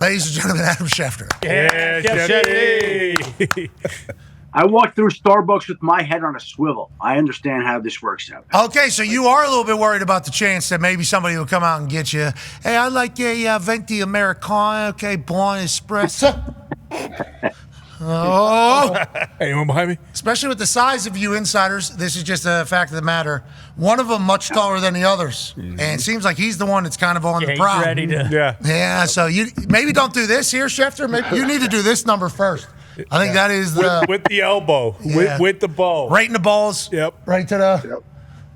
Ladies and gentlemen, Adam Schefter. Yeah, Shefty. I walked through Starbucks with my head on a swivel. I understand how this works out. Okay, so you are a little bit worried about the chance that maybe somebody will come out and get you. Hey, I like a venti americano, okay, blonde espresso. Oh. Anyone behind me? Especially with the size of you insiders, this is just a fact of the matter. One of them much taller than the others. And it seans like he's the one that's kind of on the prowl. He's ready to. Yeah, so you maybe don't do this here, Schefter. Maybe you need to do this number first. I think that is the with the elbow, with the ball, right in the balls. Yep. Right to the. Yep.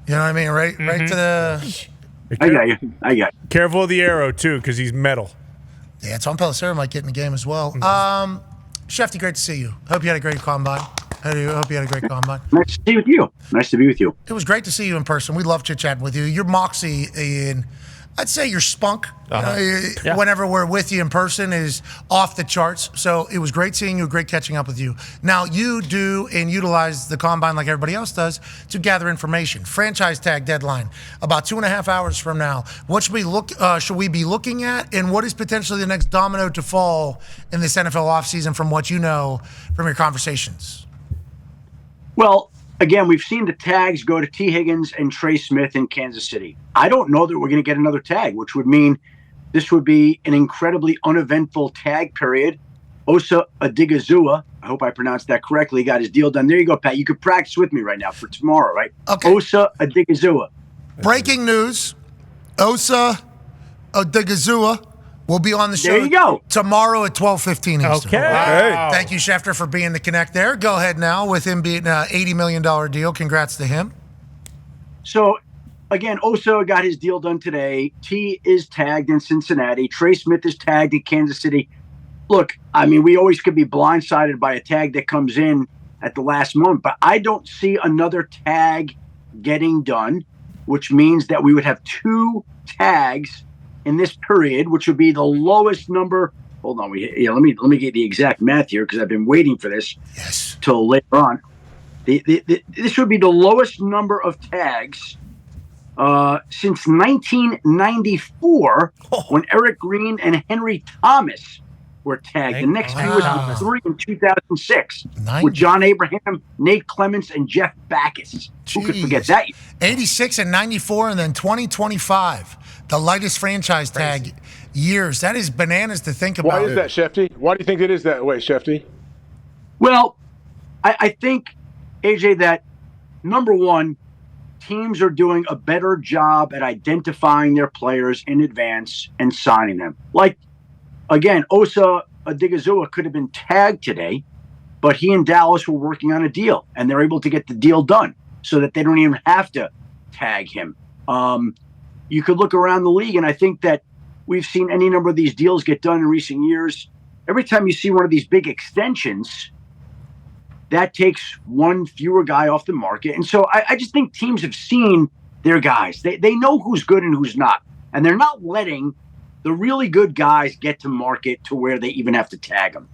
You know what I mean? Right to the. I got you. Careful of the arrow too, because he's metal. Yeah, Tom Pelissero might get in the game as well. Shefty, great to see you. Hope you had a great combine. Hope you had a great combine. Nice to be with you. Nice to be with you. It was great to see you in person. We love chit-chatting with you. Your moxie and I'd say your spunk, whenever we're with you in person, is off the charts. So it was great seeing you, great catching up with you. Now, you do and utilize the combine like everybody else does to gather information. Franchise tag deadline, about 2.5 hours from now. What should we be looking at, and what is potentially the next domino to fall in this NFL offseason from what you know from your conversations? Well, again, we've seen the tags go to T. Higgins and Trey Smith in Kansas City. I don't know that we're going to get another tag, which would mean this would be an incredibly uneventful tag period. Osa Odigizua, I hope I pronounced that correctly, got his deal done. There you go, Pat. You could practice with me right now for tomorrow, right? Okay. Osa Odigizua. Breaking news, Osa Odigizua will be on the show There you go. tomorrow at 12:15 Eastern. Okay. Wow. Thank you, Schefter, for being the connect there. Go ahead now with him being an $80 million deal. Congrats to him. So, again, Osa got his deal done today. T is tagged in Cincinnati. Trey Smith is tagged in Kansas City. Look, I mean, we always could be blindsided by a tag that comes in at the last moment, but I don't see another tag getting done, which means that we would have 2 tags in this period, which would be the lowest number. Hold on, let me get the exact math here because I've been waiting for this till later on. This would be the lowest number of tags since 1994 when Eric Green and Henry Thomas were tagged. The next two was 3 in 2006 with John Abraham, Nate Clements, and Jeff Backus. Who could forget that? 86 and 94, and then 2025. The lightest franchise tag years. That is bananas to think about. Why is that, Shefty? Why do you think it is that way, Shefty? Well, I think, AJ, that number one, teams are doing a better job at identifying their players in advance and signing them. Like, again, Osa Odigizua could have been tagged today, but he and Dallas were working on a deal, and they're able to get the deal done so that they don't even have to tag him. You could look around the league, and I think that we've seen any number of these deals get done in recent years. Every time you see one of these big extensions, that takes one fewer guy off the market. And so I just think teams have seen their guys. They know who's good and who's not. And they're not letting the really good guys get to market to where they even have to tag them.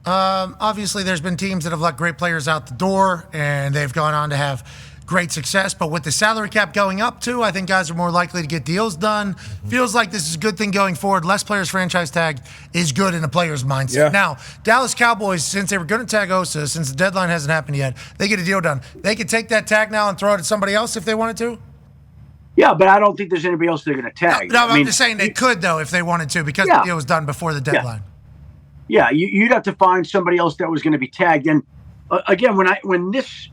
Obviously, there's been teams that have let great players out the door, and they've gone on to have great success. But with the salary cap going up, too, I think guys are more likely to get deals done. Feels like this is a good thing going forward. Less players franchise tag is good in a player's mindset. Yeah. Now, Dallas Cowboys, since they were going to tag Osa, since the deadline hasn't happened yet, they get a deal done. They could take that tag now and throw it at somebody else if they wanted to? Yeah, but I don't think there's anybody else they're going to tag. No, I'm just saying they could, though, if they wanted to, because the deal was done before the deadline. Yeah, you'd have to find somebody else that was going to be tagged. And again, when this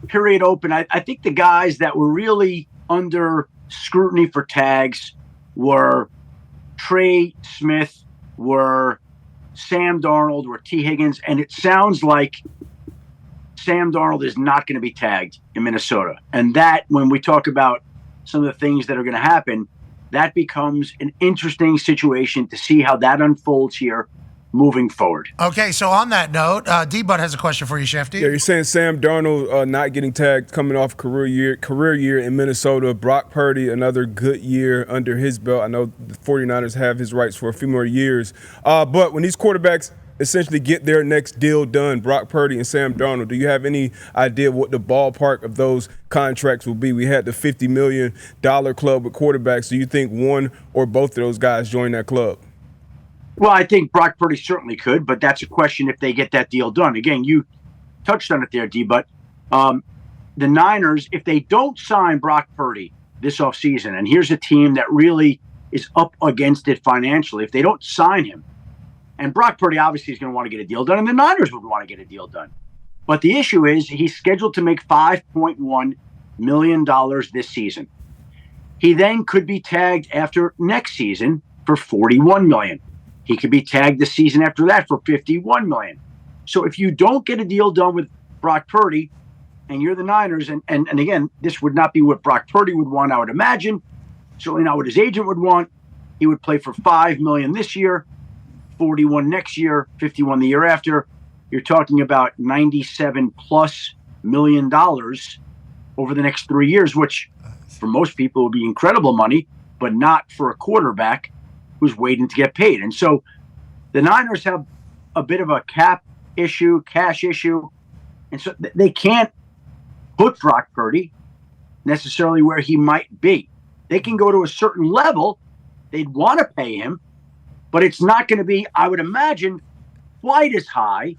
period opened, I think the guys that were really under scrutiny for tags were Trey Smith, were Sam Darnold, were T. Higgins, and it sounds like Sam Darnold is not going to be tagged in Minnesota. And that, when we talk about some of the things that are going to happen, that becomes an interesting situation to see how that unfolds here moving forward. Okay, so on that note, D-Bud has a question for you, Shefty. Yeah, you're saying Sam Darnold not getting tagged coming off career year in Minnesota. Brock Purdy, another good year under his belt. I know the 49ers have his rights for a few more years. But when these quarterbacks essentially get their next deal done, Brock Purdy and Sam Darnold, do you have any idea what the ballpark of those contracts will be? We had the $50 million club with quarterbacks. Do you think one or both of those guys join that club? Well, I think Brock Purdy certainly could, but that's a question if they get that deal done. Again, you touched on it there, D, but the Niners, if they don't sign Brock Purdy this offseason, and here's a team that really is up against it financially, if they don't sign him, and Brock Purdy obviously is going to want to get a deal done, and the Niners would want to get a deal done. But the issue is he's scheduled to make $5.1 million this season. He then could be tagged after next season for $41 million. He could be tagged the season after that for $51 million. So if you don't get a deal done with Brock Purdy and you're the Niners, and again, this would not be what Brock Purdy would want, I would imagine. Certainly not what his agent would want. He would play for $5 million this year, 41 next year, 51 the year after. You're talking about $97+ million over the next 3 years, which for most people would be incredible money, but not for a quarterback who's waiting to get paid. And so the Niners have a bit of a cap issue, cash issue, and so they can't put Brock Purdy necessarily where he might be. They can go to a certain level. They'd want to pay him, but it's not going to be, I would imagine, quite as high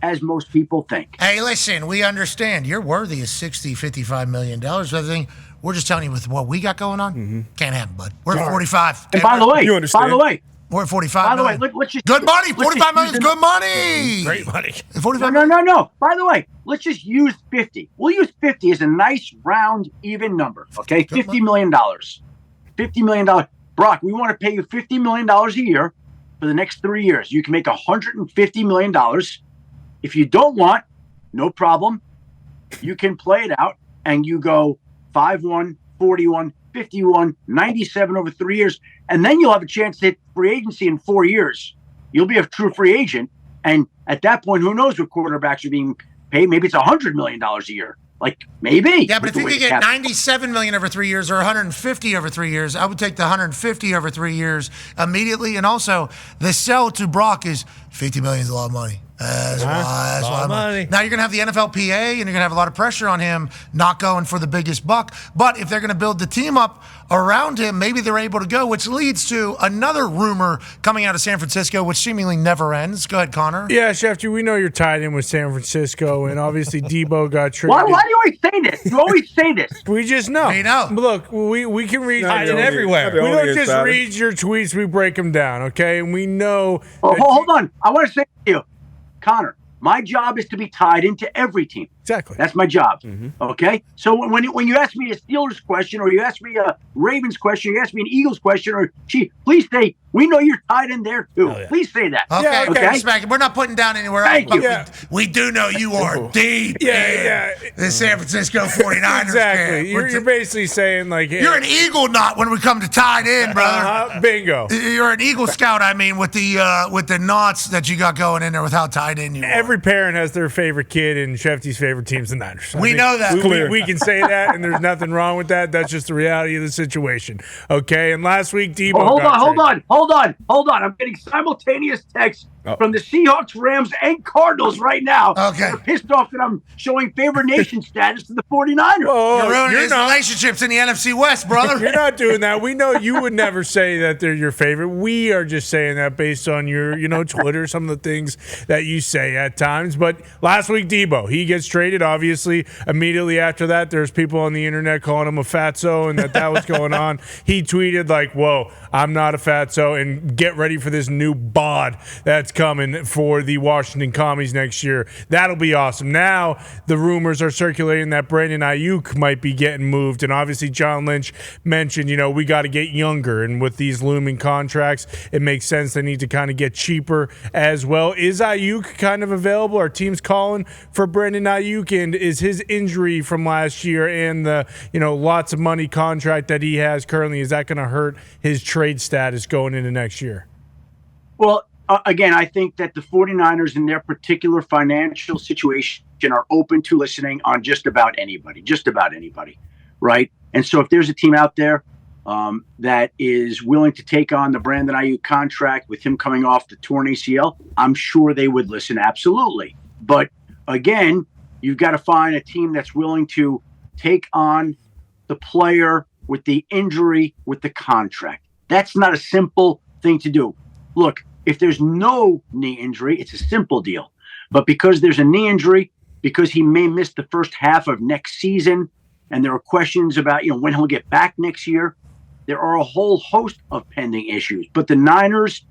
as most people think. Hey, listen, we understand you're worthy of $60, $55 million. Everything. We're just telling you with what we got going on, can't happen, bud. We're at 45. And by the way, we're at 45. By the way, let's just good money. 45 million is good money. Great money. 45 No. By the way, let's just use 50. We'll use 50 as a nice round, even number. Okay, $50 million. $50 million. Brock, we want to pay you $50 million a year for the next 3 years. You can make $150 million. If you don't want, no problem. You can play it out and you go 5-1, 41, 51, 97 over 3 years. And then you'll have a chance to hit free agency in 4 years. You'll be a true free agent. And at that point, who knows what quarterbacks are being paid? Maybe it's $100 million a year. Like, maybe. Yeah, but if you could get $97 million over 3 years or $150 over 3 years, I would take the $150 over 3 years immediately. And also, the sell to Brock is $50 million is a lot of money. That's a lot of money. Now you're going to have the NFLPA, and you're going to have a lot of pressure on him not going for the biggest buck. But if they're going to build the team up around him, maybe they're able to go, which leads to another rumor coming out of San Francisco, which seemingly never ends. Go ahead, Connor. Yeah, Schefter, we know you're tied in with San Francisco, and obviously Debo got traded. Why do you always say this? You always say this. We just know. We know. Look, we can read Tied in everywhere. We don't just read your tweets, we break them down, okay? And we know. Hold on. I want to say to you, Connor, my job is to be tied into every team. Exactly. That's my job. Okay? So when you ask me a Steelers question, or you ask me a Ravens question, or you ask me an Eagles question, or please say, we know you're tied in there too. Oh, yeah. Please say that. Okay. Respect it. We're not putting down anywhere else, but we do know you are deep in the San Francisco 49ers. Exactly. You're basically saying, like, hey, you're an Eagle knot when we come to tied in, brother. Bingo. You're an Eagle Scout, I mean, with the knots that you got going in there with how tied in you are. Every parent has their favorite kid, and Shefty's favorite team's the Niners. We know that. We can say that, and there's nothing wrong with that. That's just the reality of the situation. Okay, and last week, Debo Hold on. I'm getting simultaneous texts from the Seahawks, Rams, and Cardinals right now. Okay. They're pissed off that I'm showing favorite nation status to the 49ers. You're ruining his relationships in the NFC West, brother. You're not doing that. We know you would never say that they're your favorite. We are just saying that based on your, Twitter, some of the things that you say at times. But last week, Debo, he gets traded. Obviously, immediately after that, there's people on the internet calling him a fatso and that was going on. He tweeted like, whoa, I'm not a fatso, and get ready for this new bod that's coming for the Washington Commies next year. That'll be awesome. Now, the rumors are circulating that Brandon Aiyuk might be getting moved, and obviously John Lynch mentioned, we got to get younger, and with these looming contracts, it makes sense they need to kind of get cheaper as well. Is Aiyuk kind of available? Are teams calling for Brandon Aiyuk, and is his injury from last year and the, lots of money contract that he has currently, is that going to hurt his trade status going into next year? Well, again, I think that the 49ers in their particular financial situation are open to listening on just about anybody, right? And so if there's a team out there that is willing to take on the Brandon Aiyuk contract with him coming off the torn ACL, I'm sure they would listen, absolutely. But again, you've got to find a team that's willing to take on the player with the injury, with the contract. That's not a simple thing to do. Look, if there's no knee injury, it's a simple deal. But because there's a knee injury, because he may miss the first half of next season, and there are questions about when he'll get back next year, there are a whole host of pending issues. But the Niners,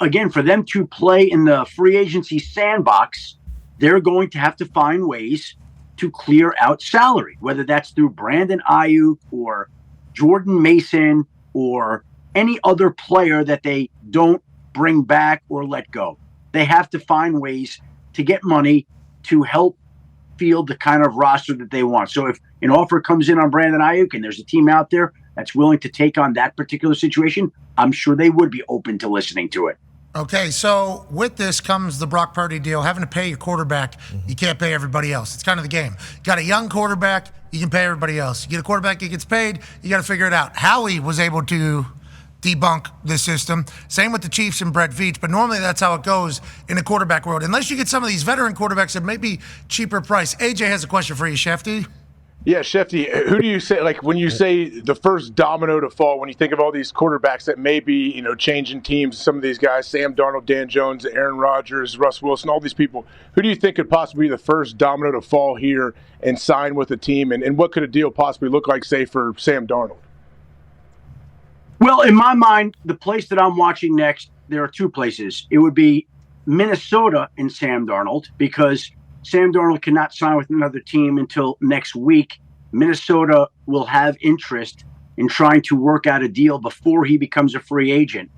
again, for them to play in the free agency sandbox, they're going to have to find ways to clear out salary, whether that's through Brandon Aiyuk or Jordan Mason or any other player that they don't bring back or let go. They have to find ways to get money to help field the kind of roster that they want. So if an offer comes in on Brandon Aiyuk and there's a team out there that's willing to take on that particular situation, I'm sure they would be open to listening to it. Okay, so with this comes the Brock Purdy deal, having to pay your quarterback. You can't pay everybody else. It's kind of the game. You got a young quarterback, you can pay everybody else. You get a quarterback that gets paid, you got to figure it out. Howie was able to debunk this system. Same with the Chiefs and Brett Veach, but normally that's how it goes in the quarterback world. Unless you get some of these veteran quarterbacks that may be cheaper price. AJ has a question for you, Schefter. Yeah, Shefty, who do you say, like when you say the first domino to fall, when you think of all these quarterbacks that may be, changing teams, some of these guys, Sam Darnold, Dan Jones, Aaron Rodgers, Russ Wilson, all these people, who do you think could possibly be the first domino to fall here and sign with a team? And what could a deal possibly look like, say, for Sam Darnold? Well, in my mind, the place that I'm watching next, there are two places. It would be Minnesota and Sam Darnold, because Sam Darnold cannot sign with another team until next week. Minnesota will have interest in trying to work out a deal before he becomes a free agent.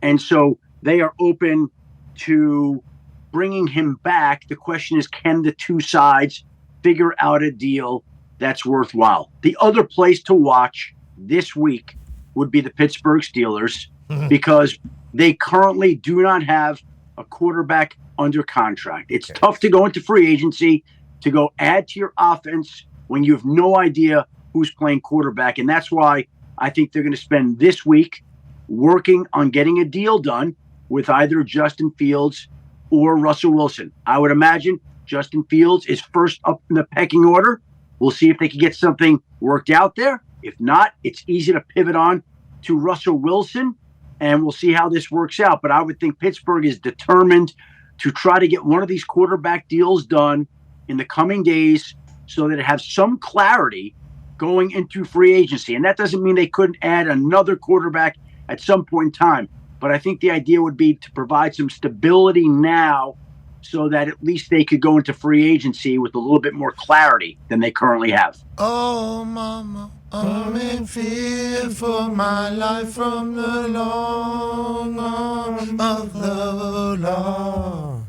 And so they are open to bringing him back. The question is, can the two sides figure out a deal that's worthwhile? The other place to watch this week would be the Pittsburgh Steelers, because they currently do not have a quarterback under contract. It's tough to go into free agency, to go add to your offense when you have no idea who's playing quarterback. And that's why I think they're going to spend this week working on getting a deal done with either Justin Fields or Russell Wilson. I would imagine Justin Fields is first up in the pecking order. We'll see if they can get something worked out there. If not, it's easy to pivot on to Russell Wilson, and we'll see how this works out. But I would think Pittsburgh is determined to try to get one of these quarterback deals done in the coming days so that it has some clarity going into free agency. And that doesn't mean they couldn't add another quarterback at some point in time. But I think the idea would be to provide some stability now so that at least they could go into free agency with a little bit more clarity than they currently have. Oh, mama, I'm in fear for my life from the long arm of the law.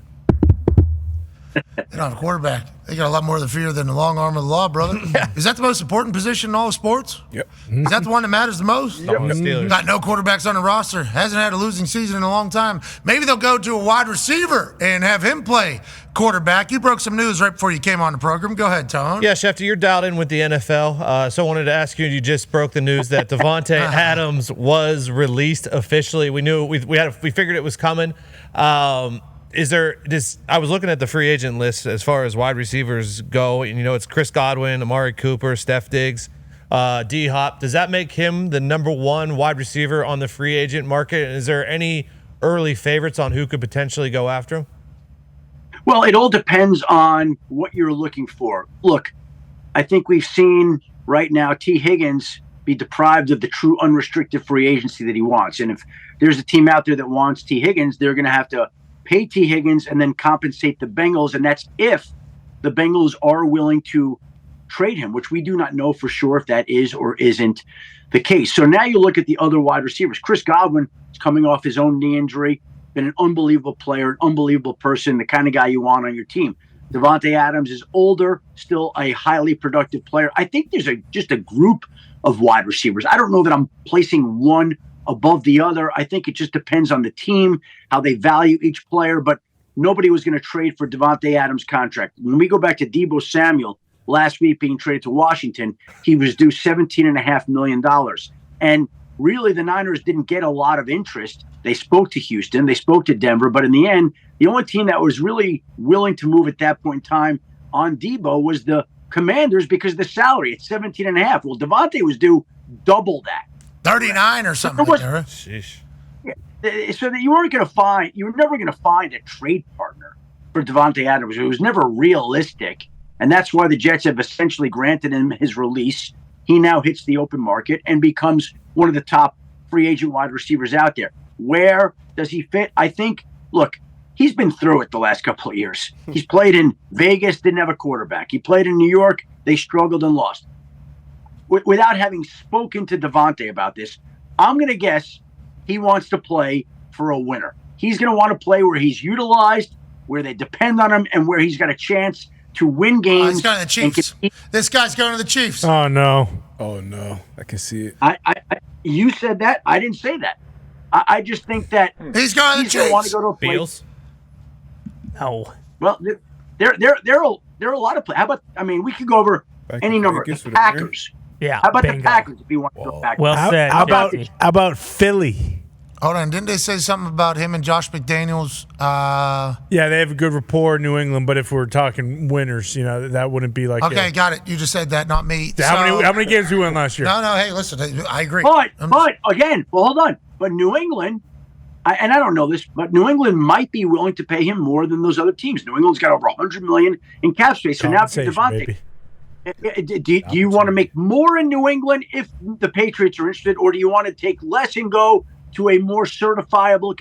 They don't have a quarterback. They got a lot more of the fear than the long arm of the law, brother. Yeah. Is that the most important position in all of sports? Yep. Is that the one that matters the most? Yep. Got no quarterbacks on the roster. Hasn't had a losing season in a long time. Maybe they'll go to a wide receiver and have him play quarterback. You broke some news right before you came on the program. Go ahead, Tone. Yeah, Schefter, you're dialed in with the NFL. So I wanted to ask you just broke the news that Davante Adams was released officially. We knew we figured it was coming. I was looking at the free agent list as far as wide receivers go, and it's Chris Godwin, Amari Cooper, Steph Diggs, D-Hop. Does that make him the number one wide receiver on the free agent market? Is there any early favorites on who could potentially go after him? Well, it all depends on what you're looking for. Look, I think we've seen right now T. Higgins be deprived of the true unrestricted free agency that he wants. And if there's a team out there that wants T. Higgins, they're going to have to pay T. Higgins and then compensate the Bengals. And that's if the Bengals are willing to trade him, which we do not know for sure if that is or isn't the case. So now you look at the other wide receivers. Chris Godwin is coming off his own knee injury, been an unbelievable player, an unbelievable person, the kind of guy you want on your team. Davante Adams is older, still a highly productive player. I think there's just a group of wide receivers. I don't know that I'm placing one above the other. I think it just depends on the team, how they value each player, but nobody was going to trade for Davante Adams' contract. When we go back to Deebo Samuel last week being traded to Washington, he was due $17.5 million. And really, the Niners didn't get a lot of interest. They spoke to Houston, they spoke to Denver, but in the end, the only team that was really willing to move at that point in time on Deebo was the Commanders because of the salary at $17.5. Well, Davante was due double that. 39 or something. Sheesh. so that you were never going to find a trade partner for Davante Adams. It was never realistic. And that's why the Jets have essentially granted him his release. He now hits the open market and becomes one of the top free agent wide receivers out there. Where does he fit? I think, look, he's been through it the last couple of years. He's played in Vegas, didn't have a quarterback. He played in New York. They struggled and lost. Without having spoken to Davante about this, I'm going to guess he wants to play for a winner. He's going to want to play where he's utilized, where they depend on him, and where he's got a chance to win games. He's going to the Chiefs. This guy's going to the Chiefs. Oh, no. Oh, no. I can see it. You said that. I didn't say that. I just think that he's going to the Chiefs. Want to go to a place. Bills? No. Well, there are a lot of plays. How about, we could go over any number. The Packers. Yeah. How about bingo. the Packers if you want to go back? Well said. How Jesse. about Philly? Hold on. Didn't they say something about him and Josh McDaniels? Yeah, they have a good rapport in New England, but if we're talking winners, that wouldn't be like. Okay, got it. You just said that, not me. How many games we won last year? No, hey, listen, I agree. But again, hold on. But New England, and I don't know this, but New England might be willing to pay him more than those other teams. New England's got over $100 million in cap space. So now, Davante, do you want to make more in New England if the Patriots are interested, or do you want to take less and go to a more certifiable?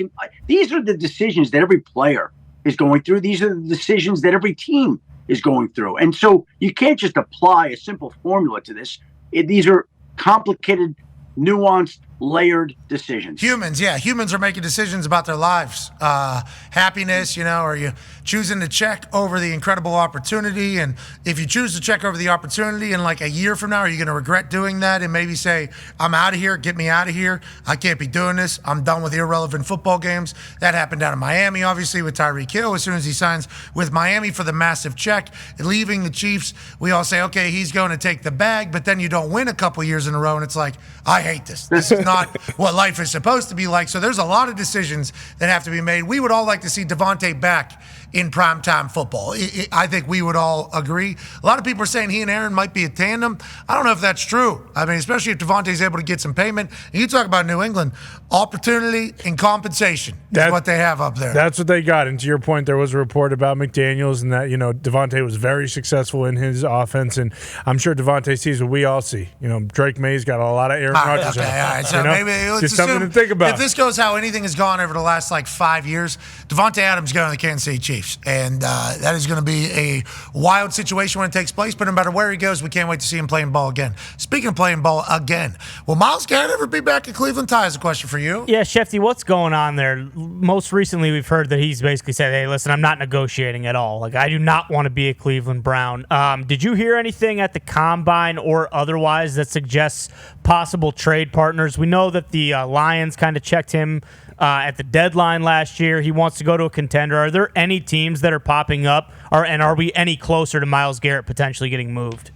These are the decisions that every player is going through. These are the decisions that every team is going through. And so you can't just apply a simple formula to this. These are complicated, nuanced, layered decisions. Humans are making decisions about their lives. Happiness, are you choosing to check over the incredible opportunity? And if you choose to check over the opportunity in like a year from now, are you going to regret doing that and maybe say, I'm out of here, get me out of here. I can't be doing this. I'm done with irrelevant football games. That happened down in Miami, obviously, with Tyreek Hill. As soon as he signs with Miami for the massive check, leaving the Chiefs, we all say, okay, he's going to take the bag, but then you don't win a couple years in a row, and it's like, I hate this. This is not what life is supposed to be like. So there's a lot of decisions that have to be made. We would all like to see Davante back in primetime football. I think we would all agree. A lot of people are saying he and Aaron might be a tandem. I don't know if that's true. Especially if Davante's able to get some payment. And you talk about New England, opportunity and compensation is what they have up there. That's what they got. And to your point, there was a report about McDaniels and that, Davante was very successful in his offense. And I'm sure Davante sees what we all see. Drake May's got a lot of Aaron Rodgers. All right. So maybe let's just something to think about. If this goes how anything has gone over the last 5 years, Davante Adams going to the Kansas City Chiefs. And that is going to be a wild situation when it takes place. But no matter where he goes, we can't wait to see him playing ball again. Speaking of playing ball again, will Myles Garrett ever be back in Cleveland? Ty has a question for you. Yeah, Schefter, what's going on there? Most recently, we've heard that he's basically said, hey, listen, I'm not negotiating at all. I do not want to be a Cleveland Brown. Did you hear anything at the Combine or otherwise that suggests possible trade partners? We know that the Lions kind of checked him at the deadline last year. He wants to go to a contender. Are there any teams that are popping up, and are we any closer to Myles Garrett potentially getting moved?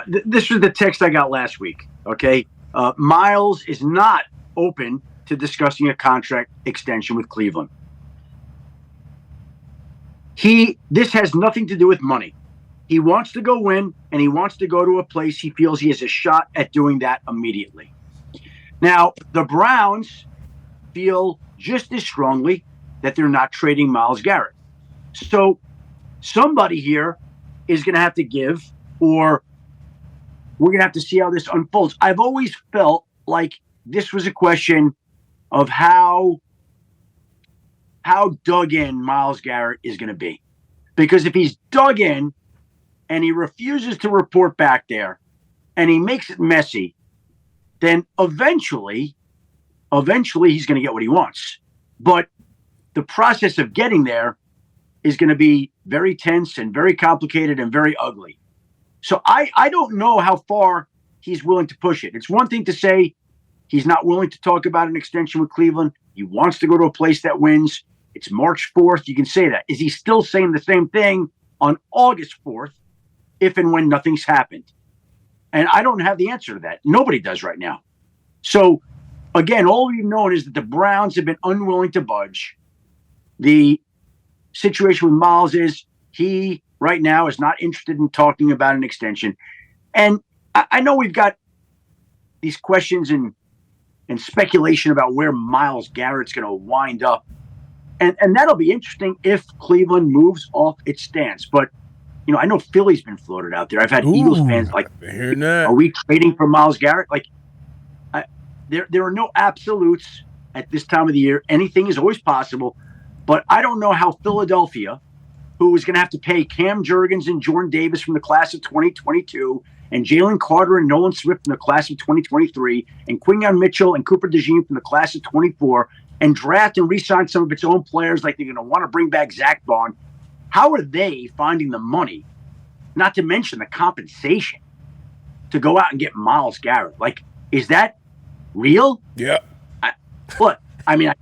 This was the text I got last week, okay? Myles is not open to discussing a contract extension with Cleveland. This has nothing to do with money. He wants to go win, and he wants to go to a place he feels he has a shot at doing that immediately. Now, the Browns feel just as strongly that they're not trading Myles Garrett. So somebody here is going to have to give, or we're going to have to see how this unfolds. I've always felt like this was a question of how dug in Myles Garrett is going to be. Because if he's dug in and he refuses to report back there and he makes it messy, then eventually he's going to get what he wants. But the process of getting there is going to be very tense and very complicated and very ugly. So I don't know how far he's willing to push it. It's one thing to say he's not willing to talk about an extension with Cleveland. He wants to go to a place that wins. It's March 4th. You can say that. Is he still saying the same thing on August 4th if and when nothing's happened? And I don't have the answer to that. Nobody does right now. So, again, all we've known is that the Browns have been unwilling to budge. The situation with Myles is he right now is not interested in talking about an extension. And I know we've got these questions and and speculation about where Myles Garrett's going to wind up. And that'll be interesting if Cleveland moves off its stance. But, I know Philly's been floated out there. I've had Eagles fans like, are we trading for Myles Garrett? Like, there are no absolutes at this time of the year. Anything is always possible. But I don't know how Philadelphia, who is going to have to pay Cam Jurgens and Jordan Davis from the class of 2022, and Jalen Carter and Nolan Swift from the class of 2023, and Quinyon Mitchell and Cooper DeJean from the class of 24, and draft and re-sign some of its own players like they're going to want to bring back Zach Vaughn. How are they finding the money, not to mention the compensation, to go out and get Myles Garrett? Like, is that real? Yeah. I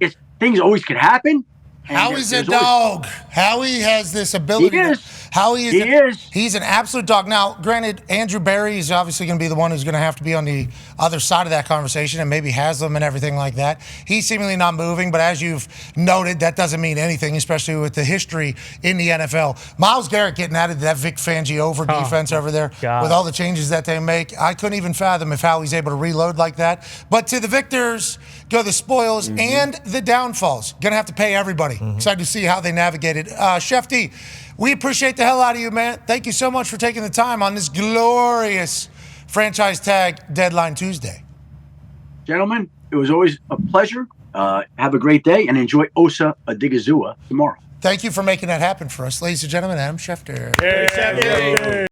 guess things always could happen. Howie's a dog. Howie has this ability. He is. He's an absolute dog. Now, granted, Andrew Berry is obviously going to be the one who's going to have to be on the other side of that conversation and maybe has them and everything like that. He's seemingly not moving, but as you've noted, that doesn't mean anything, especially with the history in the NFL. Myles Garrett getting added to that Vic Fangio defense over there with all the changes that they make. I couldn't even fathom if Howie's able to reload like that. But to the victors go the spoils and the downfalls. Going to have to pay everybody. Excited to see how they navigated. Schefter, we appreciate the hell out of you, man. Thank you so much for taking the time on this glorious franchise tag deadline Tuesday. Gentlemen, it was always a pleasure. Have a great day and enjoy Osa Odigizua tomorrow. Thank you for making that happen for us. Ladies and gentlemen, Adam Schefter. Hey.